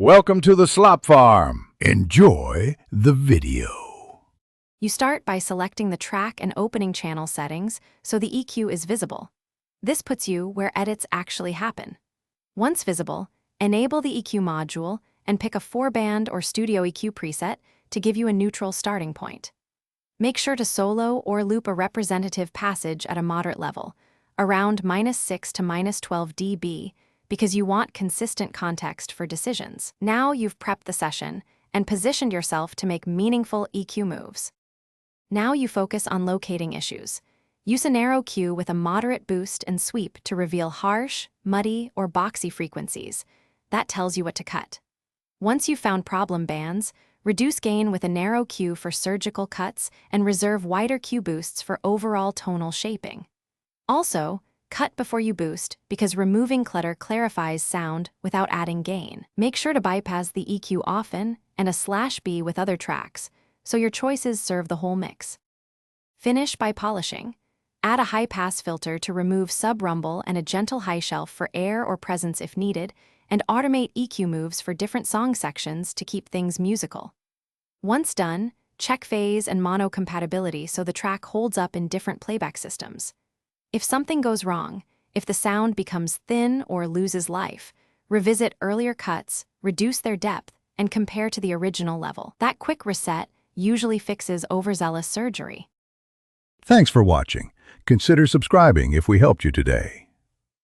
Welcome to the Slop Farm. Enjoy the video. You start by selecting the track and opening channel settings so the EQ is visible. This puts you where edits actually happen. Once visible, enable the EQ module and pick a 4-band or studio EQ preset to give you a neutral starting point. Make sure to solo or loop a representative passage at a moderate level, around -6 to -12 dB, because you want consistent context for decisions. Now you've prepped the session and positioned yourself to make meaningful EQ moves. Now you focus on locating issues. Use a narrow cue with a moderate boost and sweep to reveal harsh, muddy, or boxy frequencies. That tells you what to cut. Once you've found problem bands, reduce gain with a narrow cue for surgical cuts and reserve wider cue boosts for overall tonal shaping. Also, cut before you boost because removing clutter clarifies sound without adding gain. Make sure to bypass the EQ often and a /B with other tracks, so your choices serve the whole mix. Finish by polishing. Add a high-pass filter to remove sub-rumble and a gentle high shelf for air or presence if needed, and automate EQ moves for different song sections to keep things musical. Once done, check phase and mono compatibility so the track holds up in different playback systems. If something goes wrong, if the sound becomes thin or loses life, revisit earlier cuts, reduce their depth, and compare to the original level. That quick reset usually fixes overzealous surgery. Thanks for watching. Consider subscribing if we helped you today.